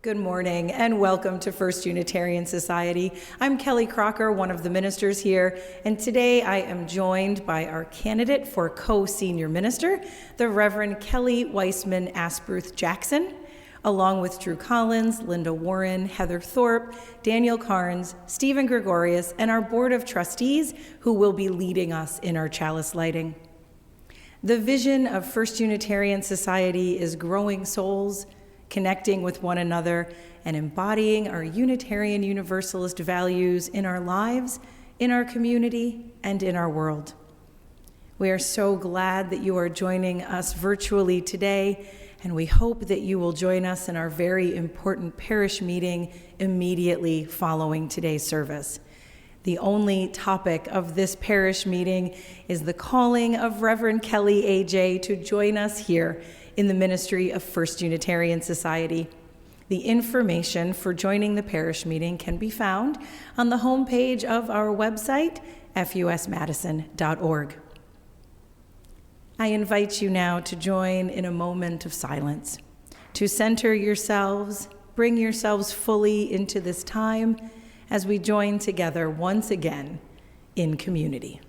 Good morning and welcome to First Unitarian Society. I'm Kelly Crocker, one of the ministers here, and today I am joined by our candidate for co-senior minister, the Reverend Kelly Weissman Asbruth Jackson, along with Drew Collins, Linda Warren, Heather Thorpe, Daniel Carnes, Stephen Gregorius, and our board of trustees who will be leading us in our chalice lighting. The vision of First Unitarian Society is growing souls, connecting with one another, and embodying our Unitarian Universalist values in our lives, in our community, and in our world. We are so glad that you are joining us virtually today, and we hope that you will join us in our very important parish meeting immediately following today's service. The only topic of this parish meeting is the calling of Reverend Kelly A.J. to join us here in the ministry of First Unitarian Society. The information for joining the parish meeting can be found on the homepage of our website, fusmadison.org. I invite you now to join in a moment of silence, to center yourselves, bring yourselves fully into this time as we join together once again in community.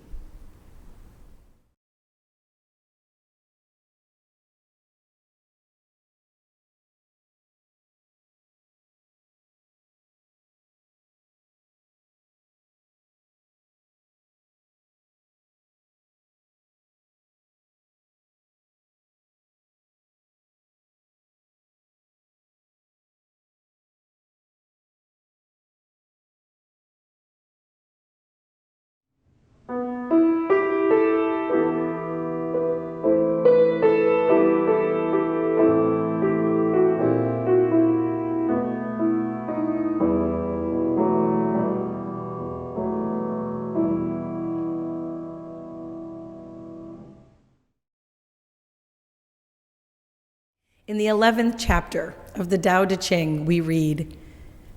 In the 11th chapter of the Tao Te Ching, we read,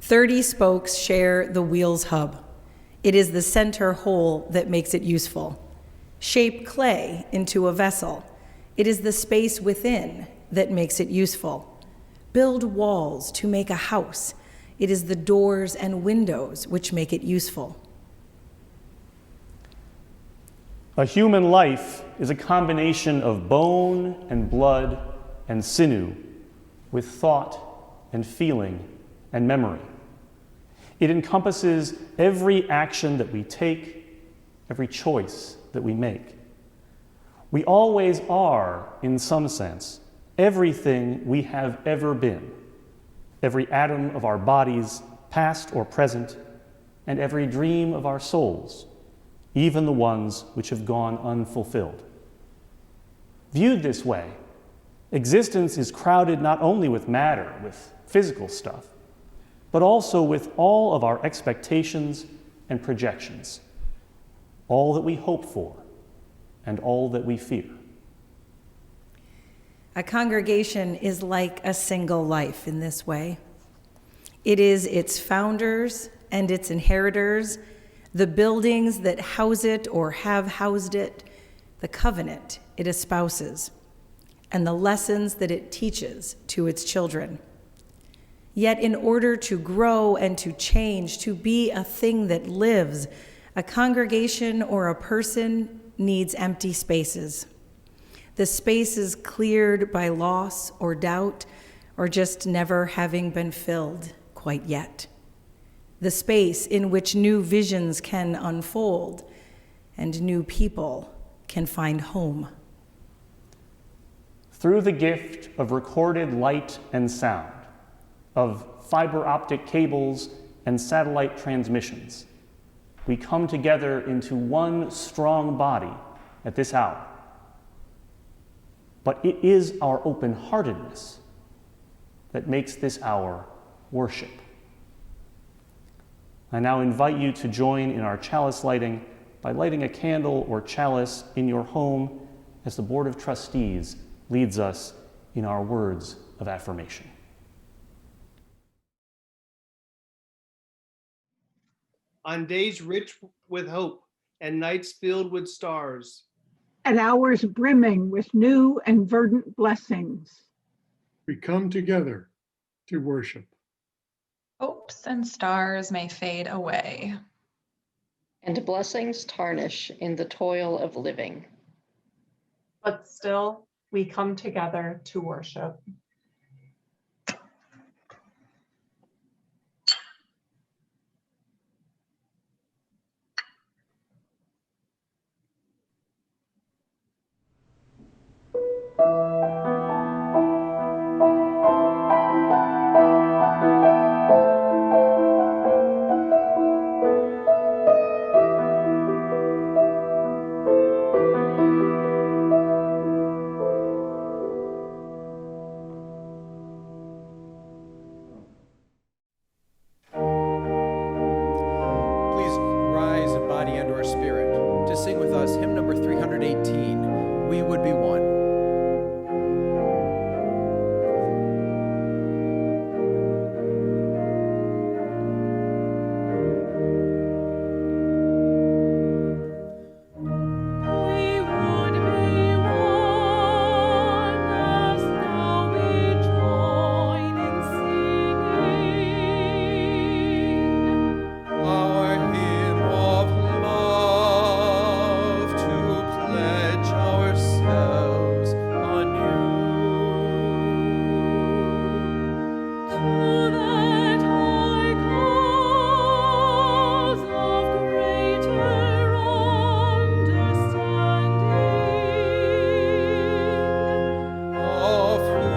30 spokes share the wheel's hub. It is the center hole that makes it useful. Shape clay into a vessel. It is the space within that makes it useful. Build walls to make a house. It is the doors and windows which make it useful. A human life is a combination of bone and blood and sinew, with thought and feeling and memory. It encompasses every action that we take, every choice that we make. We always are, in some sense, everything we have ever been, every atom of our bodies, past or present, and every dream of our souls, even the ones which have gone unfulfilled. Viewed this way, existence is crowded not only with matter, with physical stuff, but also with all of our expectations and projections, all that we hope for and all that we fear. A congregation is like a single life in this way. It is its founders and its inheritors, the buildings that house it or have housed it, the covenant it espouses, and the lessons that it teaches to its children. Yet in order to grow and to change, to be a thing that lives, a congregation or a person needs empty spaces. The spaces cleared by loss or doubt, or just never having been filled quite yet. The space in which new visions can unfold and new people can find home. Through the gift of recorded light and sound, of fiber optic cables and satellite transmissions, we come together into one strong body at this hour. But it is our open-heartedness that makes this hour worship. I now invite you to join in our chalice lighting by lighting a candle or chalice in your home as the Board of Trustees leads us in our words of affirmation. On days rich with hope and nights filled with stars, at hours brimming with new and verdant blessings, we come together to worship. Hopes and stars may fade away, and blessings tarnish in the toil of living. But still, we come together to worship. Please rise in body and or spirit to sing with us hymn number 318, We Would Be One. Our hymn of love to pledge ourselves anew. To that high cause of greater understanding, Of who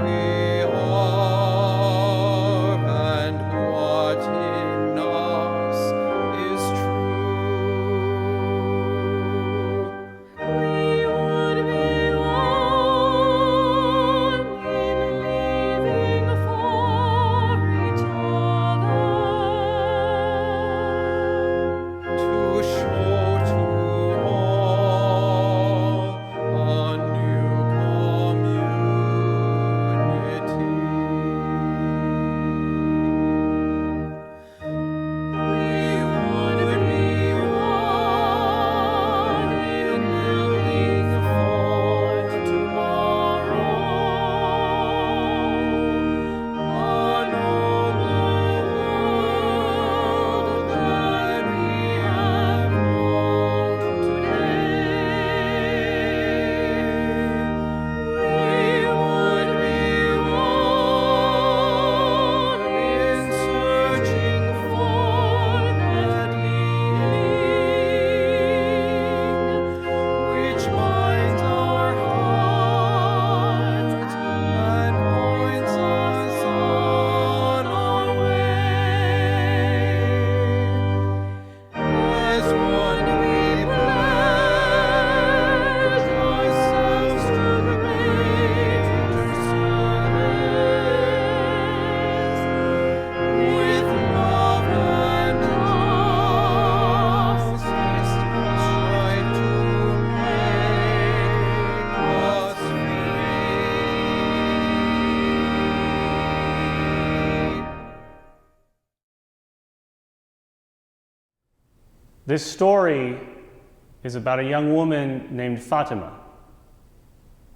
we are and what in us is true. we would be one in living for each other. To show to all a new community. We would be one in building for tomorrow, a nobler world than we have known today. We would be one in searching for that meaning which binds our hearts and points us on our way. As one we pledge ourselves to greater service, with love and justice strive to make us free. This story is about a young woman named Fatima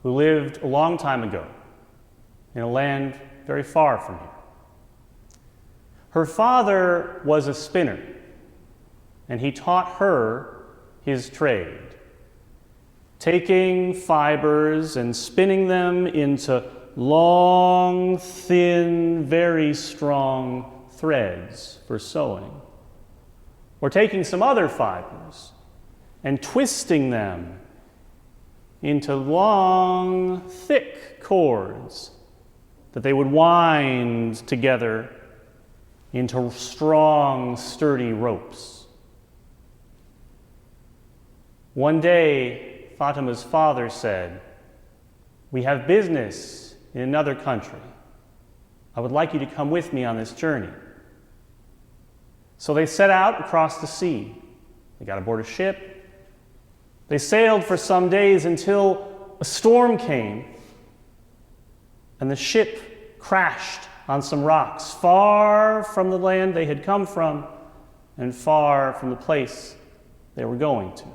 who lived a long time ago in a land very far from here. Her father was a spinner, and he taught her his trade, taking fibers and spinning them into long, thin, very strong threads for sewing, or taking some other fibers and twisting them into long, thick cords that they would wind together into strong, sturdy ropes. One day, Fatima's father said, "We have business in another country. I would like you to come with me on this journey." So they set out across the sea. They got aboard a ship. They sailed for some days until a storm came, and the ship crashed on some rocks far from the land they had come from and far from the place they were going to.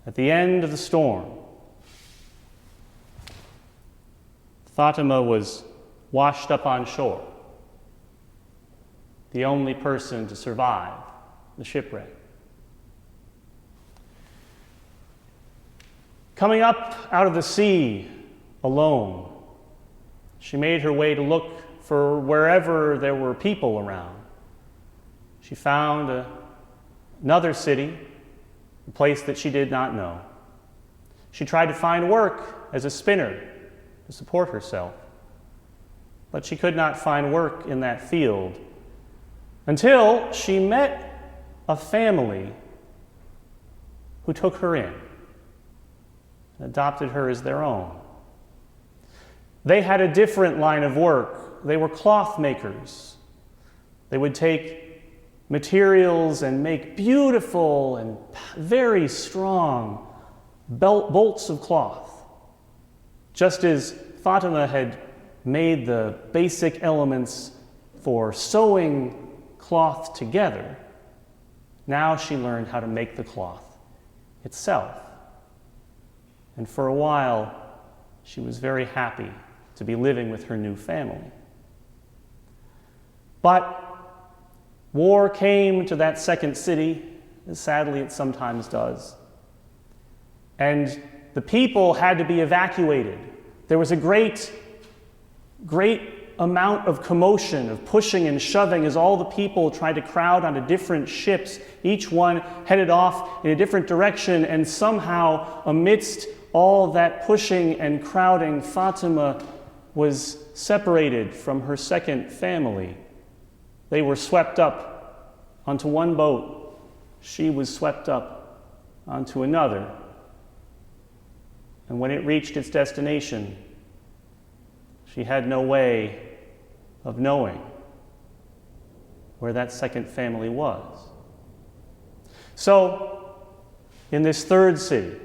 At the end of the storm, Fatima was washed up on shore, the only person to survive the shipwreck. Coming up out of the sea alone, she made her way to look for wherever there were people around. She found another city, a place that she did not know. She tried to find work as a spinner to support herself, but she could not find work in that field until she met a family who took her in and adopted her as their own. They had a different line of work. They were cloth makers. They would take materials and make beautiful and very strong bolts of cloth. Just as Fatima had made the basic elements for sewing cloth together, now she learned how to make the cloth itself. And for a while, she was very happy to be living with her new family. But war came to that second city, as sadly it sometimes does. And the people had to be evacuated. There was a great amount of commotion, of pushing and shoving as all the people tried to crowd onto different ships, each one headed off in a different direction, and somehow amidst all that pushing and crowding, Fatima was separated from her second family. They were swept up onto one boat. She was swept up onto another. And when it reached its destination, she had no way of knowing where that second family was. So, in this third city,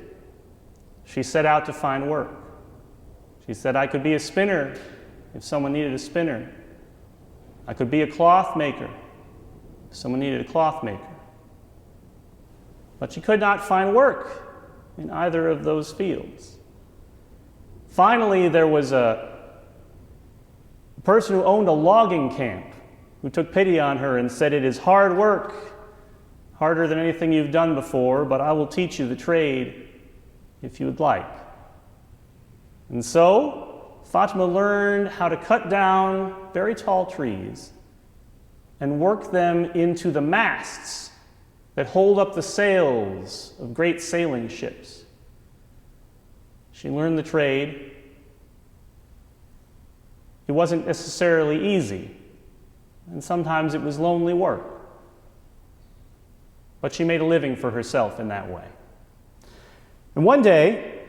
she set out to find work. She said, I could be a spinner if someone needed a spinner. I could be a cloth maker if someone needed a cloth maker. But she could not find work in either of those fields. Finally, there was a person who owned a logging camp who took pity on her and said, it is hard work, harder than anything you've done before, but I will teach you the trade if you would like. And so, Fatima learned how to cut down very tall trees and work them into the masts that hold up the sails of great sailing ships. She learned the trade. It wasn't necessarily easy, and sometimes it was lonely work. But she made a living for herself in that way. And one day,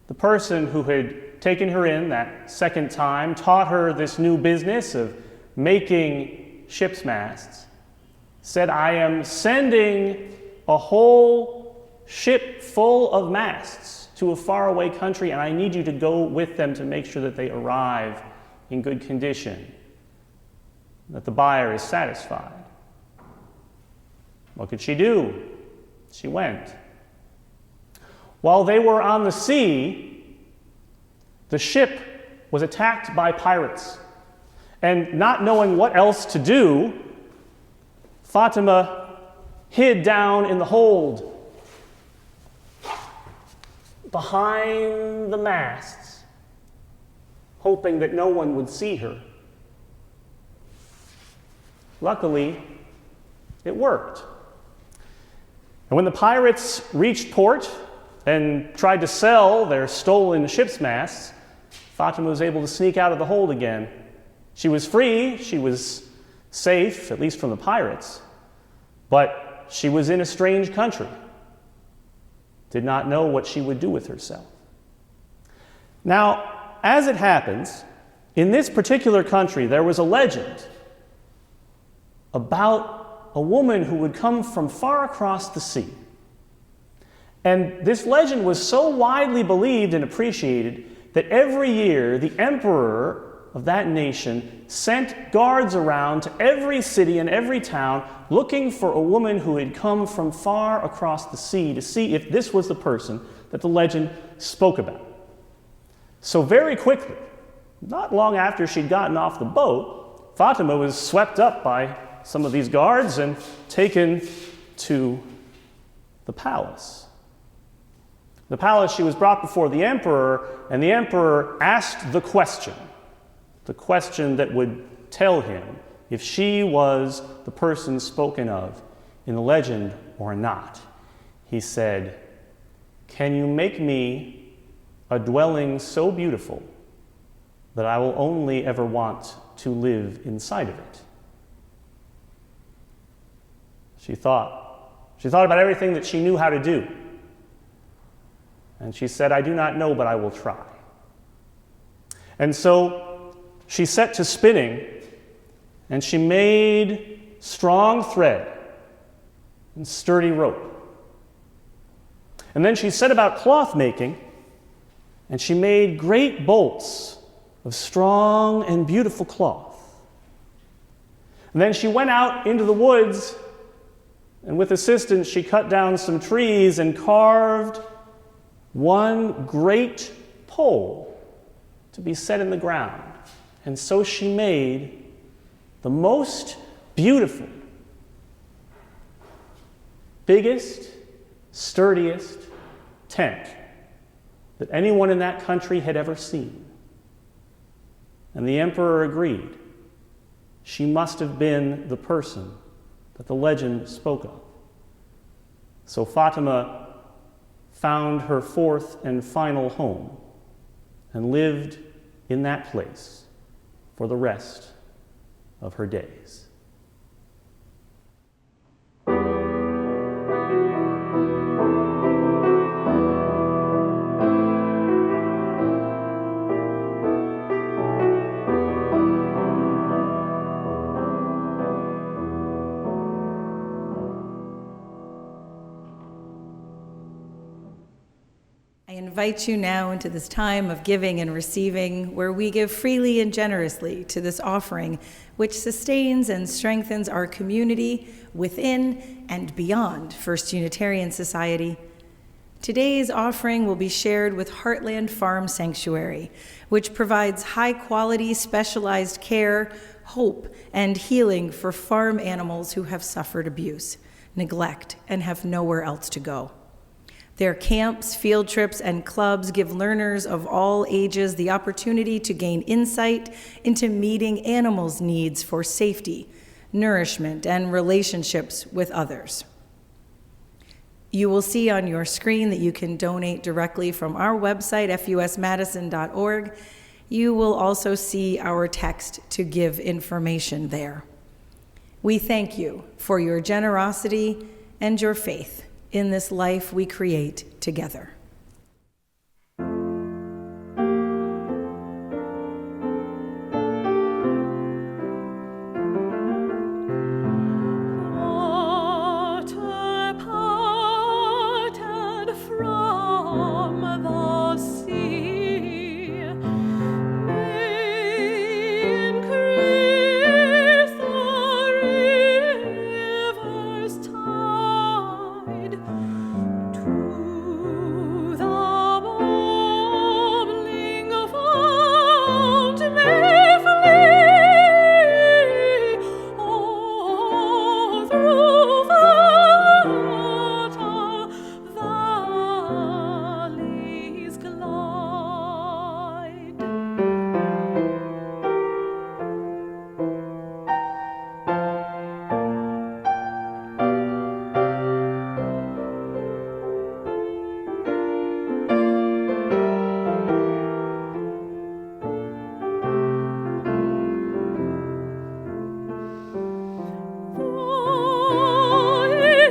the person who had taken her in that second time taught her this new business of making ship's masts, said, I am sending a whole ship full of masts to a faraway country, and I need you to go with them to make sure that they arrive in good condition, that the buyer is satisfied. What could she do? She went. While they were on the sea, the ship was attacked by pirates. And not knowing what else to do, Fatima hid down in the hold behind the masts, hoping that no one would see her. Luckily, it worked. And when the pirates reached port and tried to sell their stolen ship's masts, Fatima was able to sneak out of the hold again. She was free, she was safe, at least from the pirates, but she was in a strange country, did not know what she would do with herself. Now, as it happens, in this particular country, there was a legend about a woman who would come from far across the sea. And this legend was so widely believed and appreciated that every year the emperor of that nation sent guards around to every city and every town looking for a woman who had come from far across the sea to see if this was the person that the legend spoke about. So very quickly, not long after she'd gotten off the boat, Fatima was swept up by some of these guards and taken to the palace. The palace, she was brought before the emperor, and the emperor asked the question that would tell him if she was the person spoken of in the legend or not. He said, "Can you make me a dwelling so beautiful that I will only ever want to live inside of it?" She thought about everything that she knew how to do. And she said, "I do not know, but I will try." And so she set to spinning, and she made strong thread and sturdy rope. And then she set about cloth making, and she made great bolts of strong and beautiful cloth. And then she went out into the woods, and with assistance she cut down some trees and carved one great pole to be set in the ground. And so she made the most beautiful, biggest, sturdiest tent that anyone in that country had ever seen. And the emperor agreed. She must have been the person that the legend spoke of. So Fatima found her fourth and final home and lived in that place for the rest of her days. I invite you now into this time of giving and receiving, where we give freely and generously to this offering, which sustains and strengthens our community within and beyond First Unitarian Society. Today's offering will be shared with Heartland Farm Sanctuary, which provides high-quality, specialized care, hope, and healing for farm animals who have suffered abuse, neglect, and have nowhere else to go. Their camps, field trips, and clubs give learners of all ages the opportunity to gain insight into meeting animals' needs for safety, nourishment, and relationships with others. You will see on your screen that you can donate directly from our website, fusmadison.org. You will also see our text to give information there. We thank you for your generosity and your faith in this life we create together. Water parted from the sea may increase the river's tide to the bubbling fount may flee, oh, through fertile valleys glide.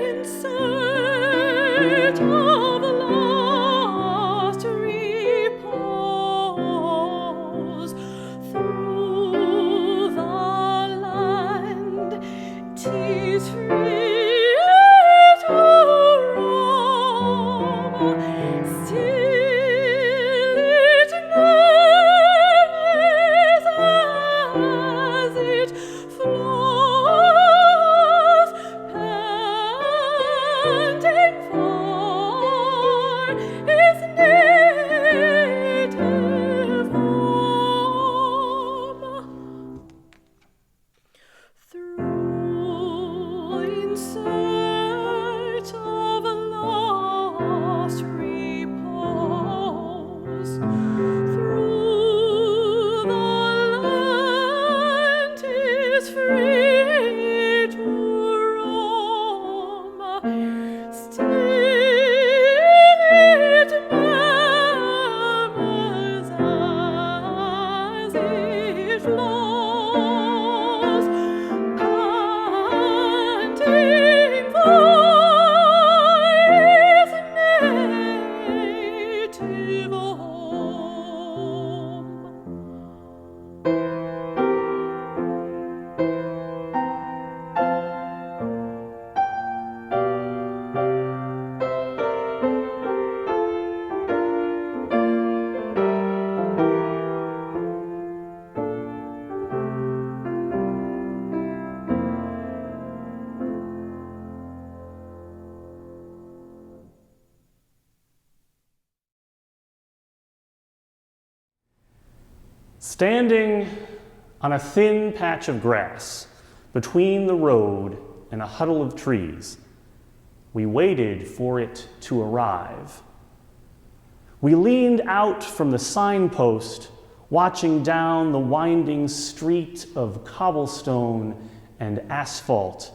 In search of lost repose through the land, 'tis free to roam. Still it knows as it flows, panting for its native home. native home. Standing on a thin patch of grass between the road and a huddle of trees, we waited for it to arrive. We leaned out from the signpost, watching down the winding street of cobblestone and asphalt,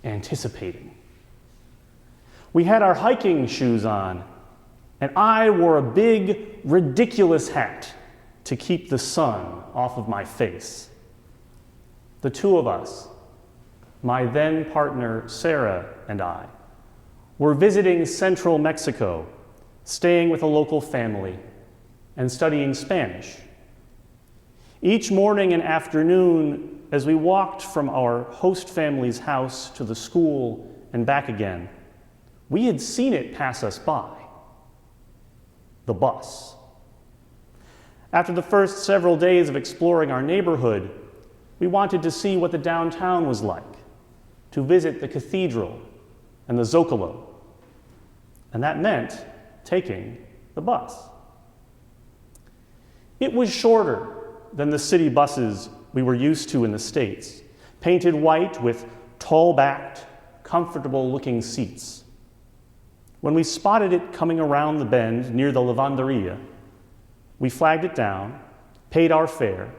anticipating. We had our hiking shoes on, and I wore a big, ridiculous hat to keep the sun off of my face. The two of us, my then partner Sarah and I, were visiting central Mexico, staying with a local family and studying Spanish. Each morning and afternoon, as we walked from our host family's house to the school and back again, we had seen it pass us by. The bus. After the first several days of exploring our neighborhood, we wanted to see what the downtown was like, to visit the cathedral and the Zocalo. And that meant taking the bus. It was shorter than the city buses we were used to in the States, painted white with tall-backed, comfortable-looking seats. When we spotted it coming around the bend near the lavanderia, we flagged it down, paid our fare,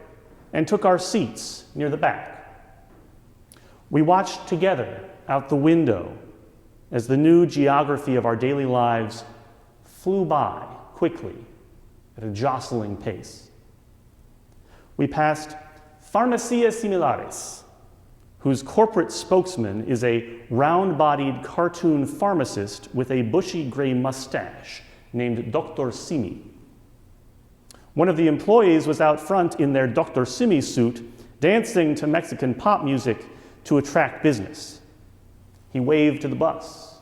and took our seats near the back. We watched together out the window as the new geography of our daily lives flew by quickly at a jostling pace. We passed Farmacias Similares, whose corporate spokesman is a round-bodied cartoon pharmacist with a bushy gray mustache named Dr. Simi. One of the employees was out front in their Dr. Simi suit, dancing to Mexican pop music to attract business. He waved to the bus.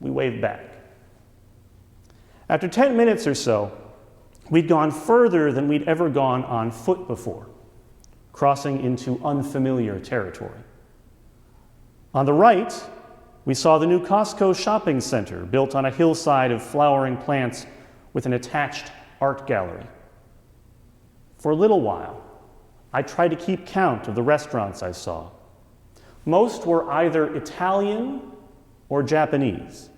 We waved back. After 10 minutes or so, we'd gone further than we'd ever gone on foot before, crossing into unfamiliar territory. On the right, we saw the new Costco shopping center built on a hillside of flowering plants with an attached art gallery. For a little while, I tried to keep count of the restaurants I saw. Most were either Italian or Japanese,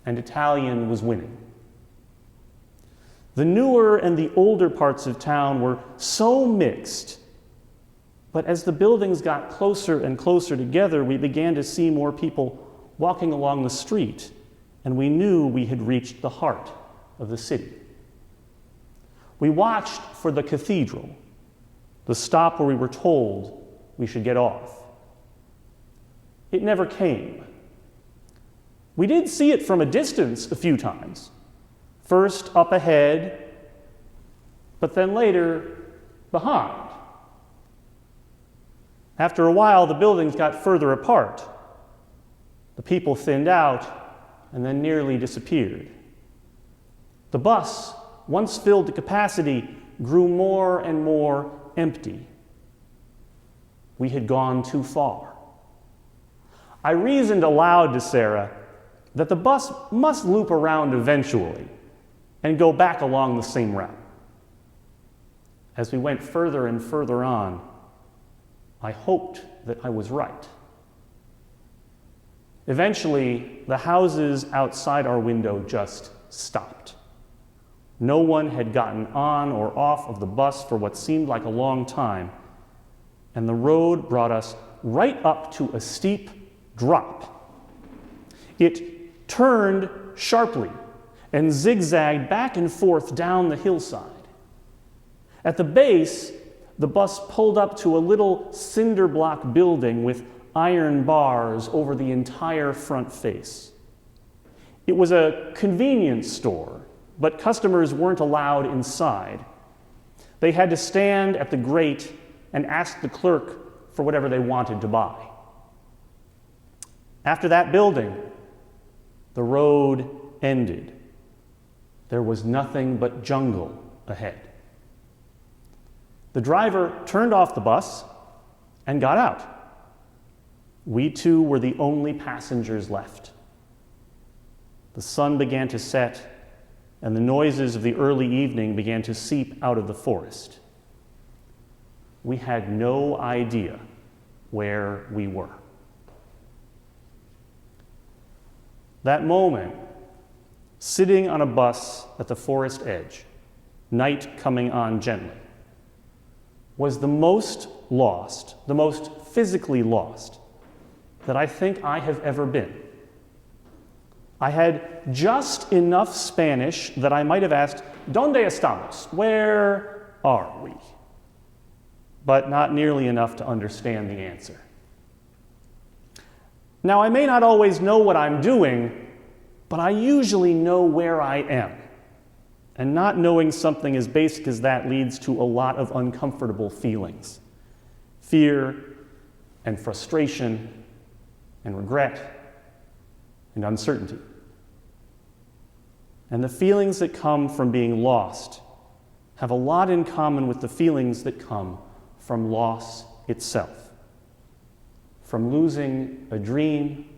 and Italian was winning. The newer and the older parts of town were so mixed, but as the buildings got closer and closer together, we began to see more people walking along the street, and we knew we had reached the heart of the city. We watched for the cathedral, the stop where we were told we should get off. It never came. We did see it from a distance a few times. First up ahead, but then later behind. After a while, the buildings got further apart. The people thinned out and then nearly disappeared. The bus, once filled to capacity, grew more and more empty. We had gone too far. I reasoned aloud to Sarah that the bus must loop around eventually and go back along the same route. As we went further and further on, I hoped that I was right. Eventually, the houses outside our window just stopped. No one had gotten on or off of the bus for what seemed like a long time, and the road brought us right up to a steep drop. It turned sharply and zigzagged back and forth down the hillside. At the base, the bus pulled up to a little cinder block building with iron bars over the entire front face. It was a convenience store, but customers weren't allowed inside. They had to stand at the grate and ask the clerk for whatever they wanted to buy. After that building, the road ended. There was nothing but jungle ahead. The driver turned off the bus and got out. We two were the only passengers left. The sun began to set, and the noises of the early evening began to seep out of the forest. We had no idea where we were. That moment, sitting on a bus at the forest edge, night coming on gently, was the most lost, the most physically lost that I think I have ever been. I had just enough Spanish that I might have asked, ¿Dónde estamos? Where are we? But not nearly enough to understand the answer. Now, I may not always know what I'm doing, but I usually know where I am. And not knowing something as basic as that leads to a lot of uncomfortable feelings. Fear and frustration and regret and uncertainty. And the feelings that come from being lost have a lot in common with the feelings that come from loss itself. From losing a dream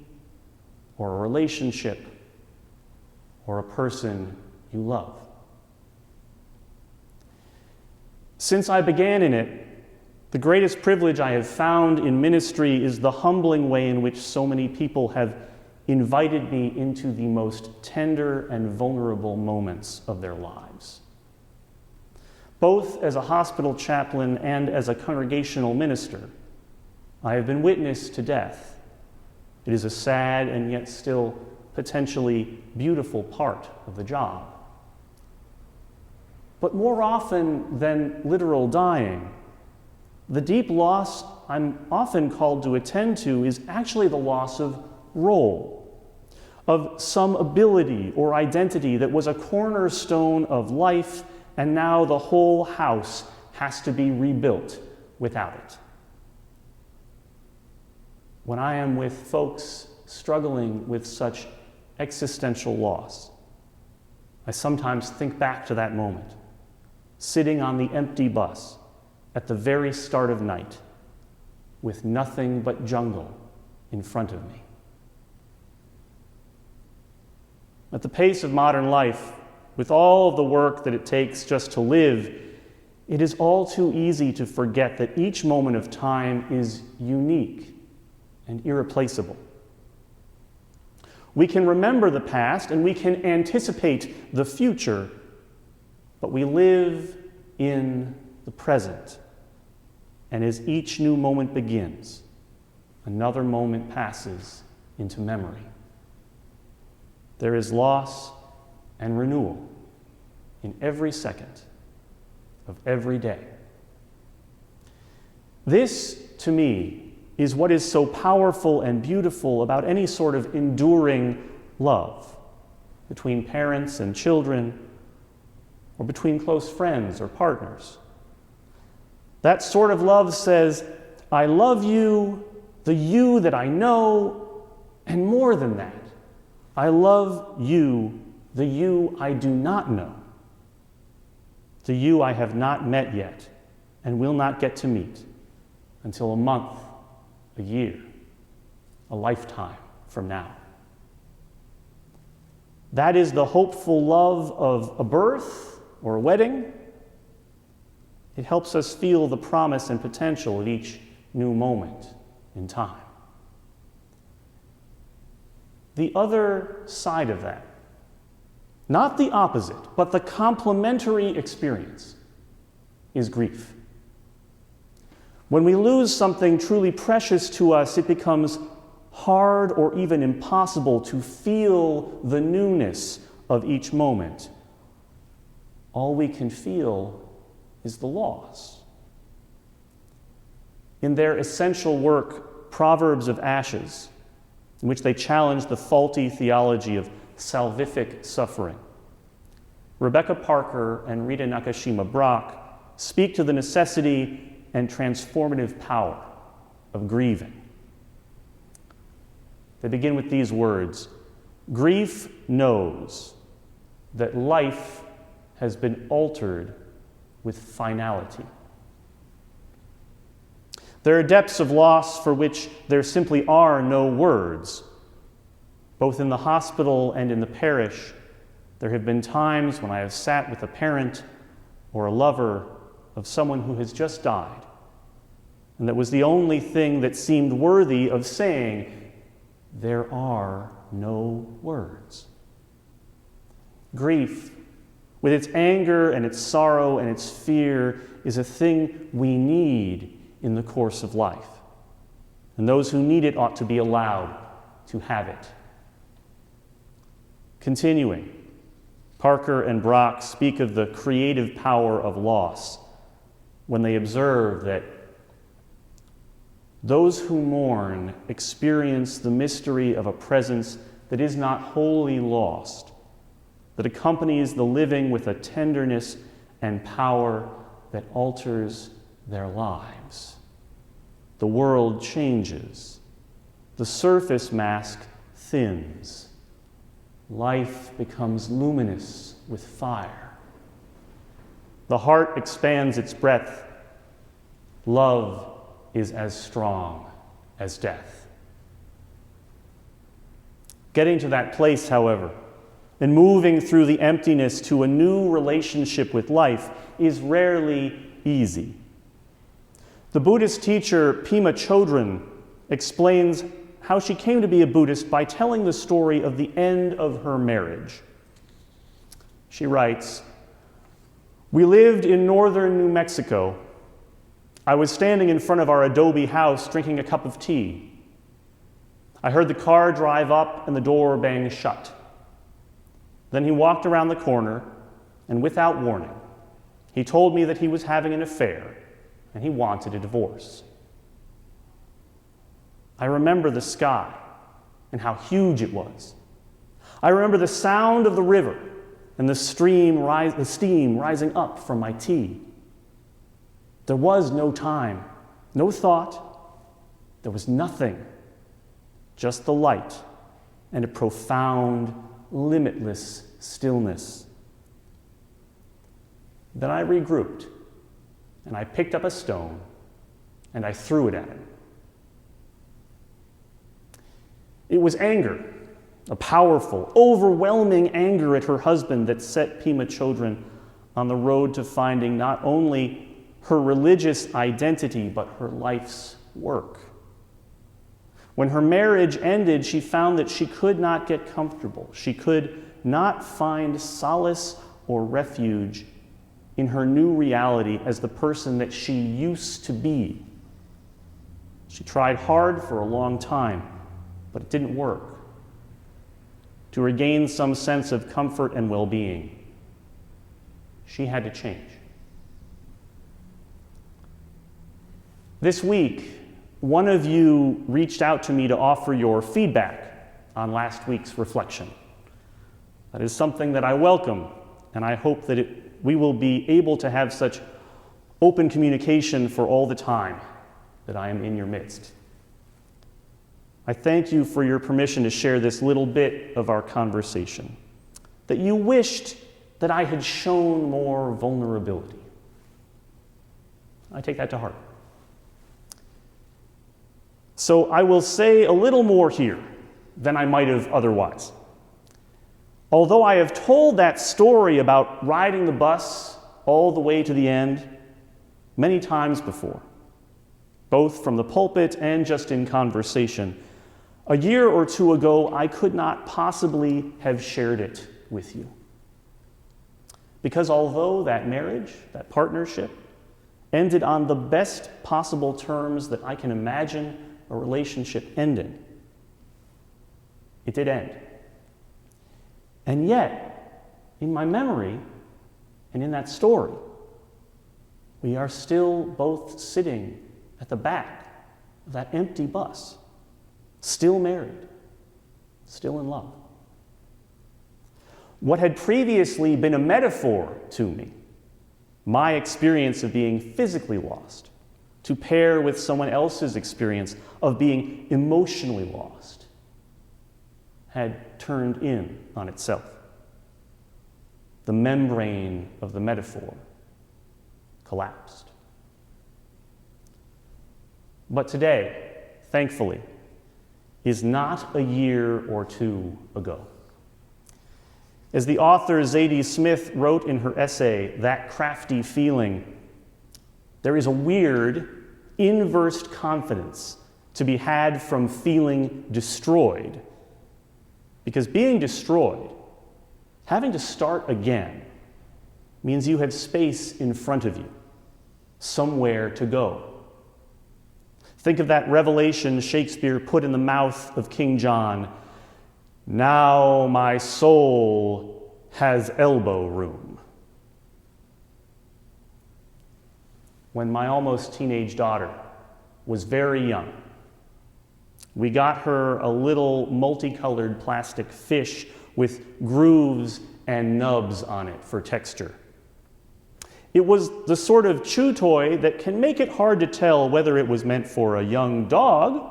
or a relationship or a person you love. Since I began in it, the greatest privilege I have found in ministry is the humbling way in which so many people have invited me into the most tender and vulnerable moments of their lives. Both as a hospital chaplain and as a congregational minister, I have been witness to death. It is a sad and yet still potentially beautiful part of the job. But more often than literal dying, the deep loss I'm often called to attend to is actually the loss of role, of some ability or identity that was a cornerstone of life, and now the whole house has to be rebuilt without it. When I am with folks struggling with such existential loss, I sometimes think back to that moment, sitting on the empty bus at the very start of night, with nothing but jungle in front of me. At the pace of modern life, with all of the work that it takes just to live, it is all too easy to forget that each moment of time is unique and irreplaceable. We can remember the past and we can anticipate the future, but we live in the present. And as each new moment begins, another moment passes into memory. There is loss and renewal in every second of every day. This, to me, is what is so powerful and beautiful about any sort of enduring love between parents and children, or between close friends or partners. That sort of love says, I love you, the you that I know, and more than that, I love you, the you I do not know, the you I have not met yet and will not get to meet until a month, a year, a lifetime from now. That is the hopeful love of a birth or a wedding. It helps us feel the promise and potential of each new moment in time. The other side of that, not the opposite, but the complementary experience, is grief. When we lose something truly precious to us, it becomes hard or even impossible to feel the newness of each moment. All we can feel is the loss. In their essential work, Proverbs of Ashes, in which they challenge the faulty theology of salvific suffering. Rebecca Parker and Rita Nakashima Brock speak to the necessity and transformative power of grieving. They begin with these words: "Grief knows that life has been altered with finality. There are depths of loss for which there simply are no words. Both in the hospital and in the parish, there have been times when I have sat with a parent or a lover of someone who has just died, and that was the only thing that seemed worthy of saying, 'There are no words.' Grief, with its anger and its sorrow and its fear, is a thing we need in the course of life. And those who need it ought to be allowed to have it." Continuing, Parker and Brock speak of the creative power of loss when they observe that those who mourn experience the mystery of a presence that is not wholly lost, that accompanies the living with a tenderness and power that alters their lives. The world changes. The surface mask thins. Life becomes luminous with fire. The heart expands its breadth. Love is as strong as death. Getting to that place, however, and moving through the emptiness to a new relationship with life is rarely easy. The Buddhist teacher Pema Chodron explains how she came to be a Buddhist by telling the story of the end of her marriage. She writes, "We lived in northern New Mexico. I was standing in front of our adobe house drinking a cup of tea. I heard the car drive up and the door bang shut. Then he walked around the corner, and without warning, he told me that he was having an affair and he wanted a divorce. I remember the sky and how huge it was. I remember the sound of the river and the steam rising up from my tea. There was no time, no thought. There was nothing, just the light and a profound, limitless stillness. Then I regrouped, and I picked up a stone, and I threw it at him. It was anger, a powerful, overwhelming anger at her husband that set Pema Chodron on the road to finding not only her religious identity, but her life's work. When her marriage ended, she found that she could not get comfortable. She could not find solace or refuge in her new reality as the person that she used to be. She tried hard for a long time, but it didn't work. To regain some sense of comfort and well-being, she had to change. This week, one of you reached out to me to offer your feedback on last week's reflection. That is something that I welcome, and I hope that we will be able to have such open communication for all the time that I am in your midst. I thank you for your permission to share this little bit of our conversation, that you wished that I had shown more vulnerability. I take that to heart. So I will say a little more here than I might have otherwise. Although I have told that story about riding the bus all the way to the end many times before, both from the pulpit and just in conversation, a year or two ago, I could not possibly have shared it with you. Because although that marriage, that partnership, ended on the best possible terms that I can imagine a relationship ending, it did end. And yet, in my memory and in that story, we are still both sitting at the back of that empty bus, still married, still in love. What had previously been a metaphor to me, my experience of being physically lost, to pair with someone else's experience of being emotionally lost, had turned in on itself. The membrane of the metaphor collapsed. But today, thankfully, is not a year or two ago. As the author Zadie Smith wrote in her essay, That Crafty Feeling, there is a weird, inverse confidence to be had from feeling destroyed. Because being destroyed, having to start again, means you have space in front of you, somewhere to go. Think of that revelation Shakespeare put in the mouth of King John. Now my soul has elbow room. When my almost teenage daughter was very young, we got her a little multicolored plastic fish with grooves and nubs on it for texture. It was the sort of chew toy that can make it hard to tell whether it was meant for a young dog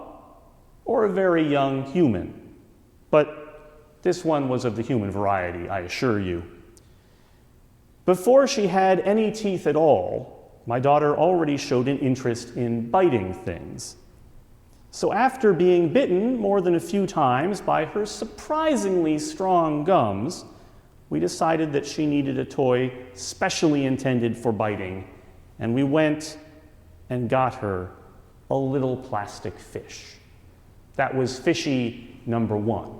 or a very young human. But this one was of the human variety, I assure you. Before she had any teeth at all, my daughter already showed an interest in biting things. So after being bitten more than a few times by her surprisingly strong gums, we decided that she needed a toy specially intended for biting, and we went and got her a little plastic fish. That was fishy number 1.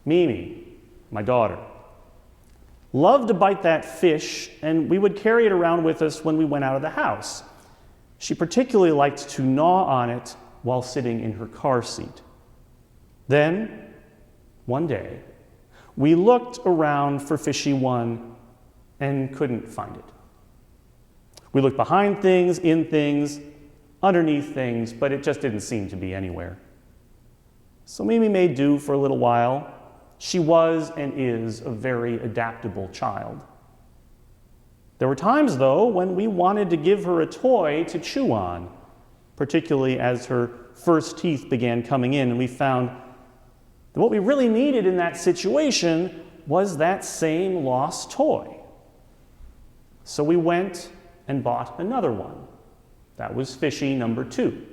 Mimi, my daughter, loved to bite that fish, and we would carry it around with us when we went out of the house. She particularly liked to gnaw on it while sitting in her car seat. Then, one day, we looked around for fishy 1 and couldn't find it. We looked behind things, in things, underneath things, but it just didn't seem to be anywhere. So Mimi made do for a little while. She was and is a very adaptable child. There were times, though, when we wanted to give her a toy to chew on, particularly as her first teeth began coming in, and we found that what we really needed in that situation was that same lost toy. So we went and bought another one. That was fishy number 2.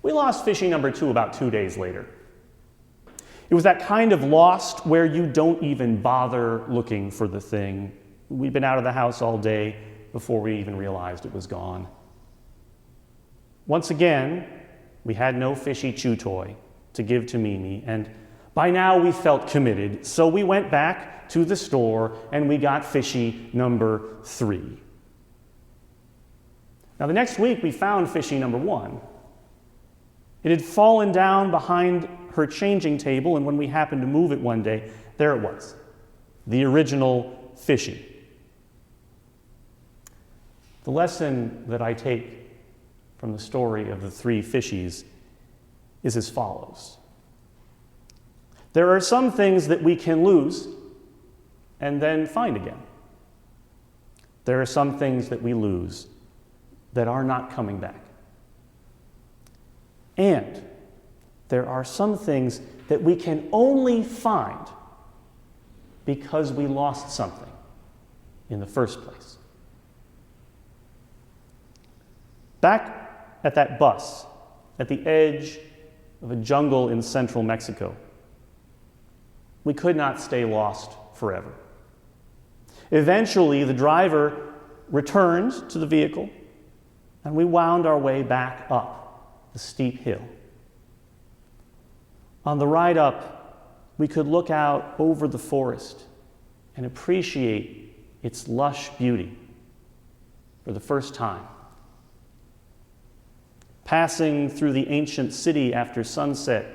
We lost fishy number 2 about 2 days later. It was that kind of lost where you don't even bother looking for the thing. We'd been out of the house all day before we even realized it was gone. Once again, we had no fishy chew toy to give to Mimi, and by now we felt committed, so we went back to the store and we got fishy number 3. Now the next week we found fishy number 1. It had fallen down behind her changing table, and when we happened to move it one day, there it was, the original fishy. The lesson that I take from the story of the 3 fishies is as follows. There are some things that we can lose and then find again. There are some things that we lose that are not coming back. And there are some things that we can only find because we lost something in the first place. Back at that bus, at the edge of a jungle in central Mexico, we could not stay lost forever. Eventually, the driver returned to the vehicle, and we wound our way back up the steep hill. On the ride up, we could look out over the forest and appreciate its lush beauty for the first time. Passing through the ancient city after sunset,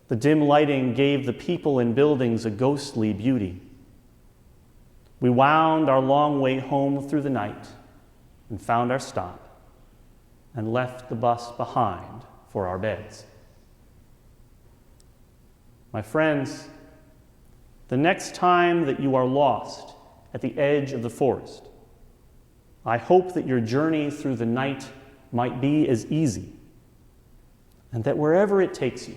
the dim lighting gave the people and buildings a ghostly beauty. We wound our long way home through the night and found our stop and left the bus behind for our beds. My friends, the next time that you are lost at the edge of the forest, I hope that your journey through the night might be as easy, and that wherever it takes you,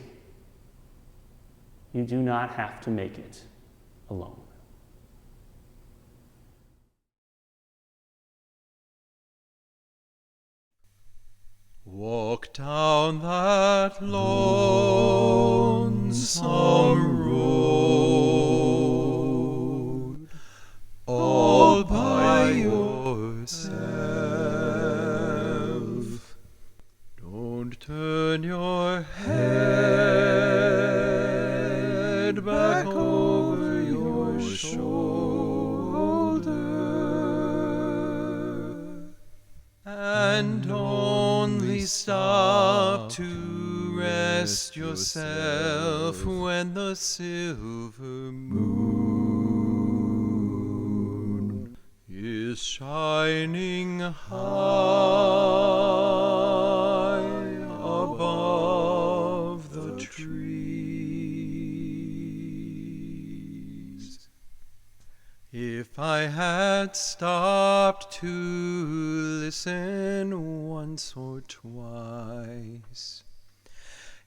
you do not have to make it alone. Walk down that lonesome road all by yourself. Don't turn your head back over your shoulder, and only stop to rest yourself when the silver moon is shining high above the trees. If I had stopped to listen once or twice,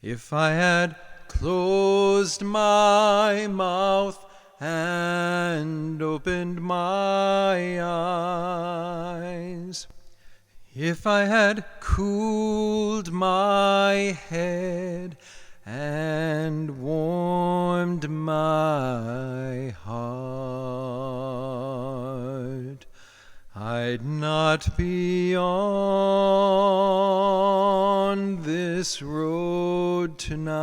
if I had closed my mouth and opened my eyes, if I had cooled my head and warmed my heart, I'd not be on this road tonight.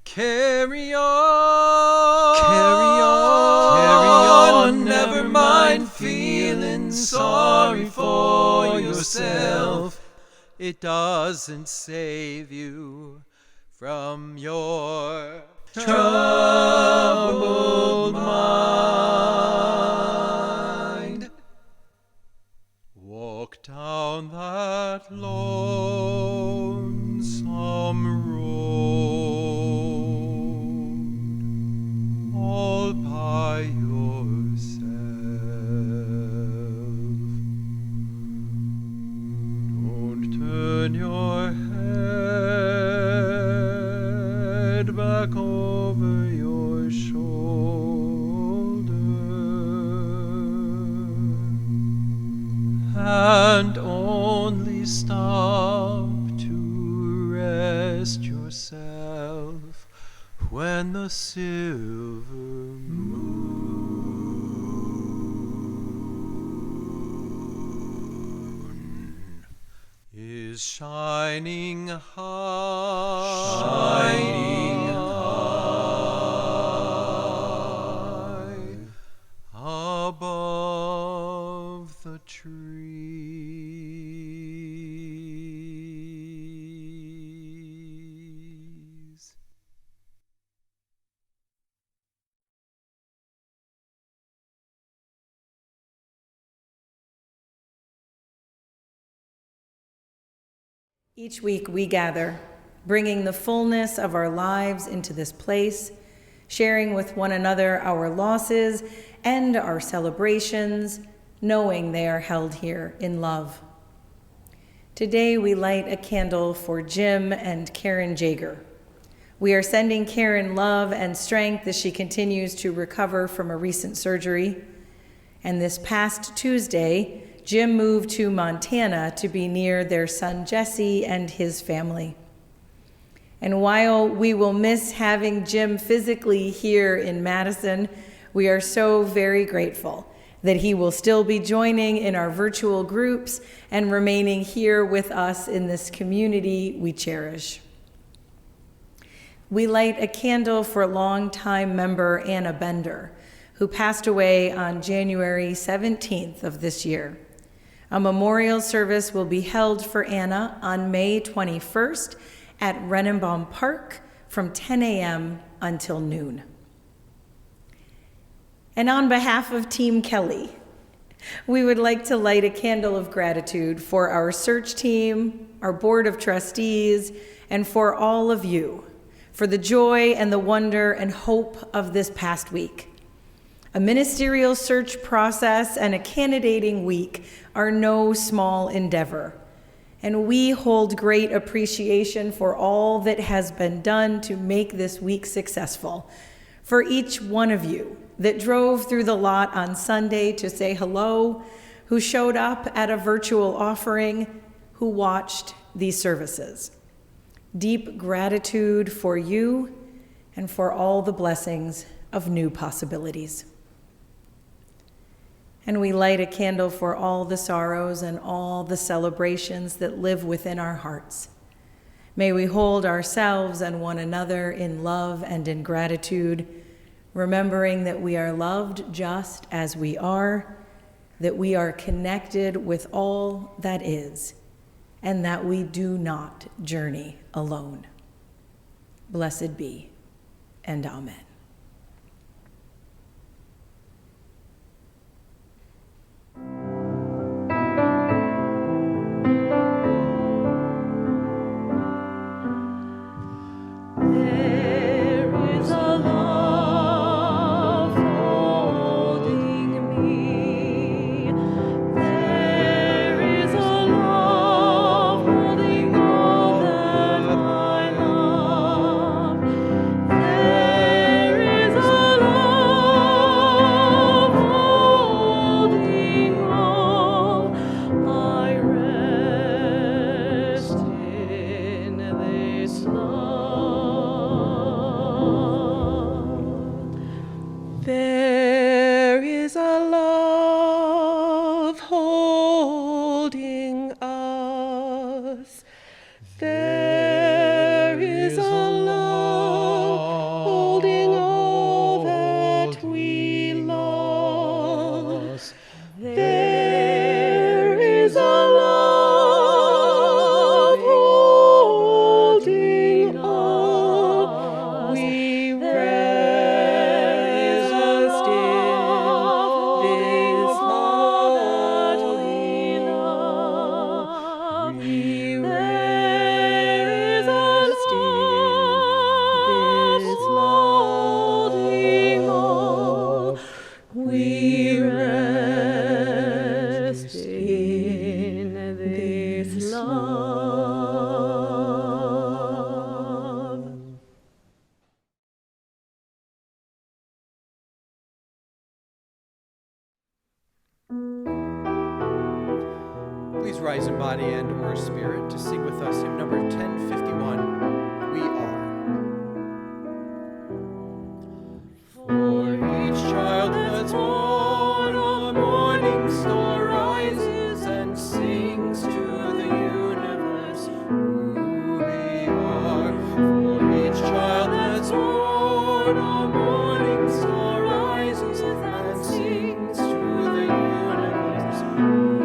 Carry on, carry on, carry on, never mind feeling sorry for yourself. It doesn't save you from your troubled mind. Walk down that lonesome road all by yourself. Don't turn your head back over your shoulder, and only stop to rest yourself when the silver moon is shining high above the trees. Each week we gather, bringing the fullness of our lives into this place, sharing with one another our losses and our celebrations, knowing they are held here in love. Today we light a candle for Jim and Karen Jager. We are sending Karen love and strength as she continues to recover from a recent surgery. And this past Tuesday, Jim moved to Montana to be near their son Jesse and his family. And while we will miss having Jim physically here in Madison, we are so very grateful that he will still be joining in our virtual groups and remaining here with us in this community we cherish. We light a candle for longtime member Anna Bender, who passed away on January 17th of this year. A memorial service will be held for Anna on May 21st at Renenbaum Park from 10 a.m. until noon. And on behalf of Team Kelly, we would like to light a candle of gratitude for our search team, our board of trustees, and for all of you for the joy and the wonder and hope of this past week. A ministerial search process and a candidating week are no small endeavor, and we hold great appreciation for all that has been done to make this week successful. For each one of you that drove through the lot on Sunday to say hello, who showed up at a virtual offering, who watched these services. Deep gratitude for you and for all the blessings of new possibilities. And we light a candle for all the sorrows and all the celebrations that live within our hearts. May we hold ourselves and one another in love and in gratitude, remembering that we are loved just as we are, that we are connected with all that is, and that we do not journey alone. Blessed be, and amen. There is a love holding us. There is a love holding all that we lost. There is a love holding us. We rest in this love that we love. We rest in this holding all. We rest in this love. Please rise in body and or spirit to sing with us hymn number 1051, We Are. For each child that's born, a morning star rises and sings to the universe who we are. For each child that's born, a morning star rises and sings to the universe who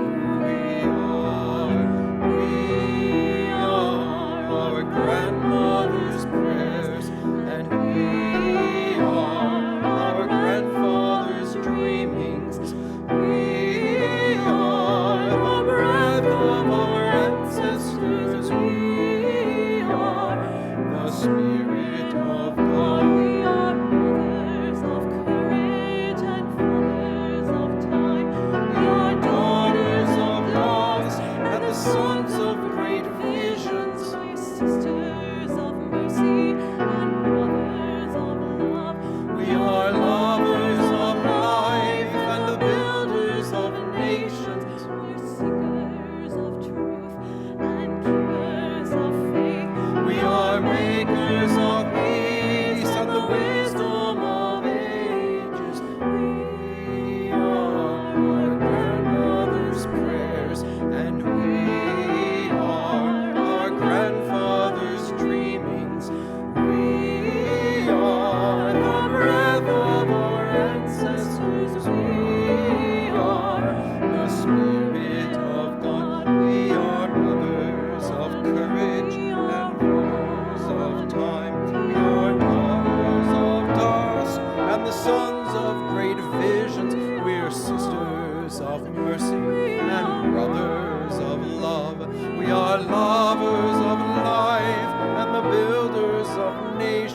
we are. We are our grandmother's prayers, and we are our grandfather's dreamings. We are the breath of our ancestors. We are the Spirit of God. We are mothers of courage and fathers of time. We are daughters of loves and the sons of great visions. We are sisters of mercy and brothers of love. We are lovers of life and the builders of nations. We're seekers of truth and keepers of faith. We are makers of peace and the wisdom of ages. We are our grandmother's prayers, and we are our grandfather's dreamings. We are the breath of our ancestors. We are the Spirit of God. We are mothers of courage and rulers of time. We are daughters of dust and the sons of great visions. We are sisters of mercy and brothers of love. We are lovers of life and the builders of nations.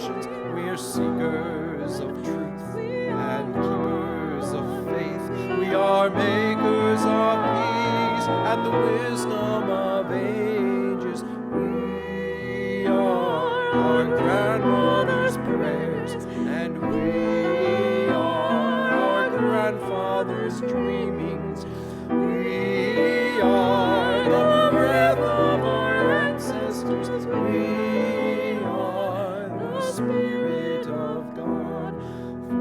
are seekers of truth and keepers of faith. We are makers of peace and the wisdom of ages. We are our grandmother's prayers, and we are our grandfather's dreamings. We are the breath of our ancestors. We are the Spirit of God.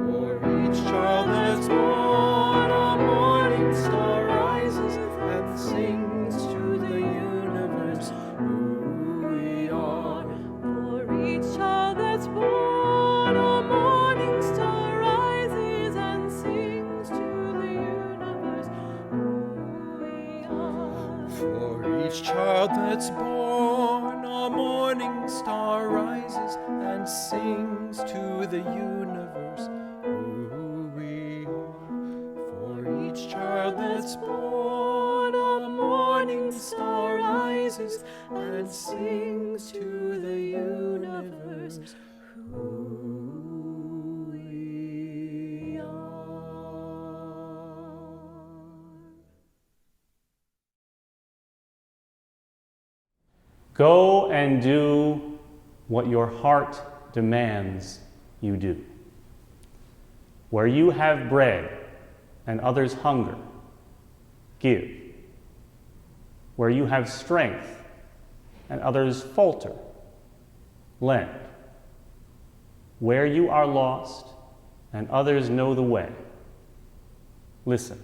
For each child that's born, a morning star rises and sings to the universe who we are. For each child that's born, a morning star rises and sings to the universe who we are. For each child that's born, a morning star rises and sings to the universe who we are. For each child that's born, a morning star rises and sings to the universe who we are. Go and do what your heart demands you do. Where you have bread and others hunger, give. Where you have strength and others falter, lend. Where you are lost and others know the way, listen.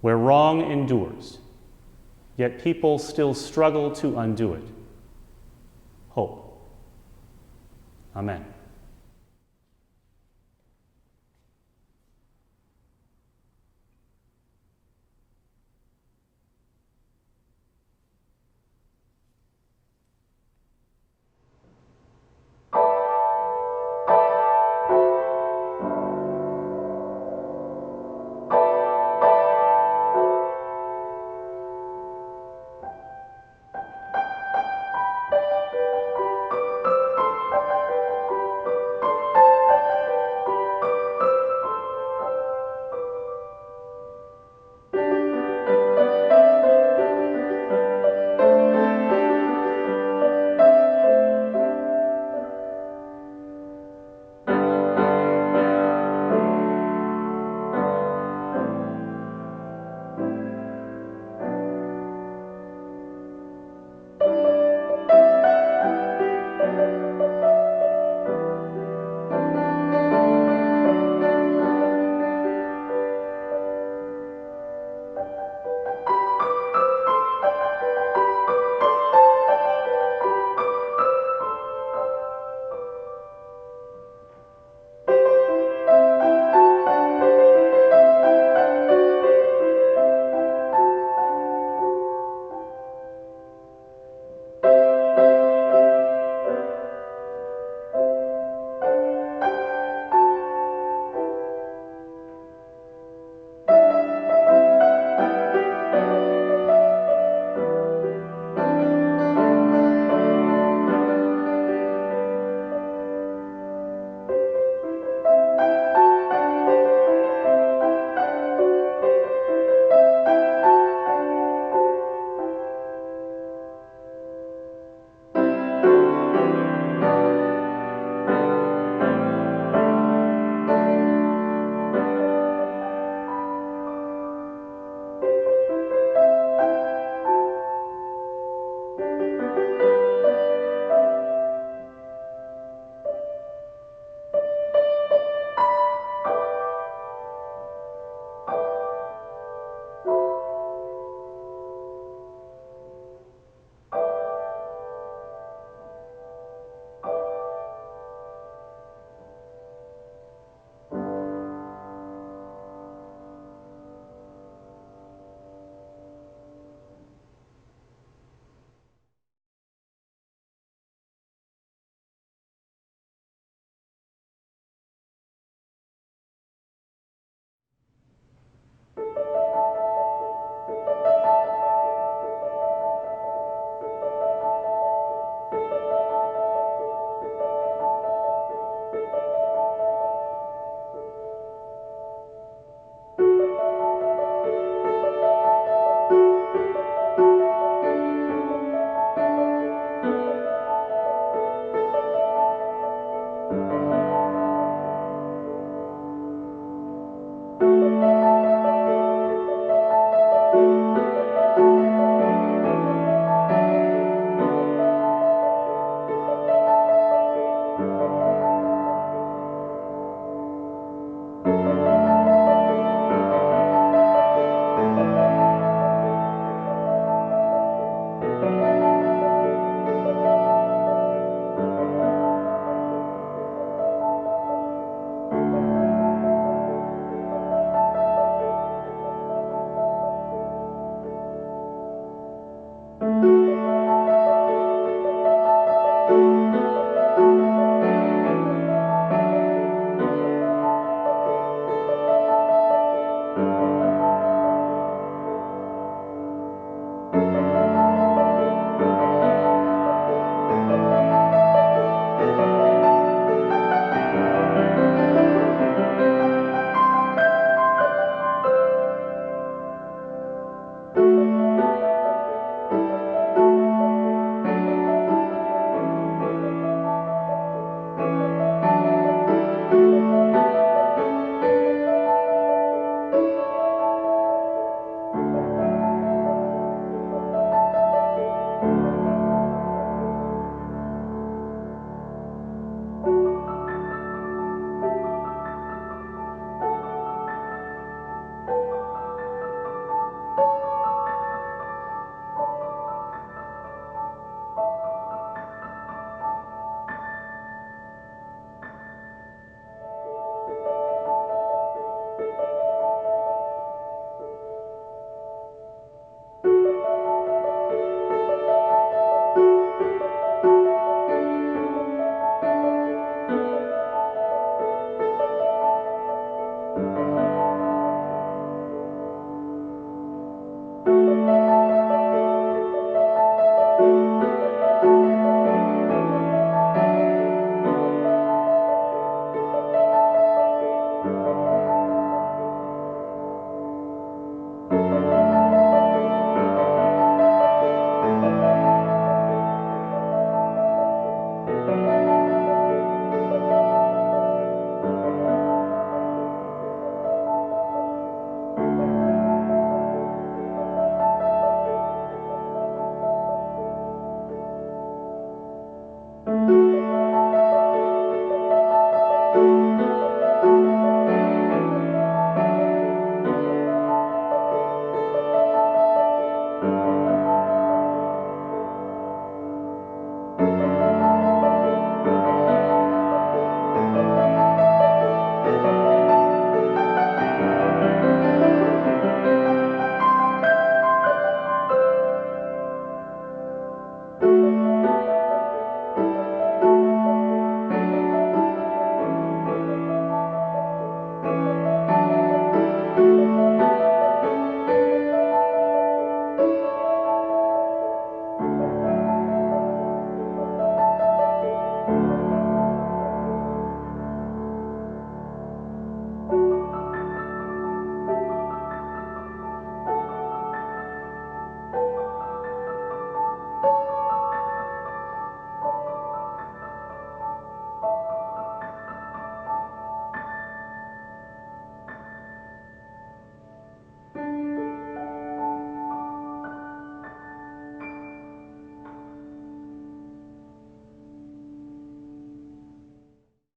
Where wrong endures, yet people still struggle to undo it, hope. Amen.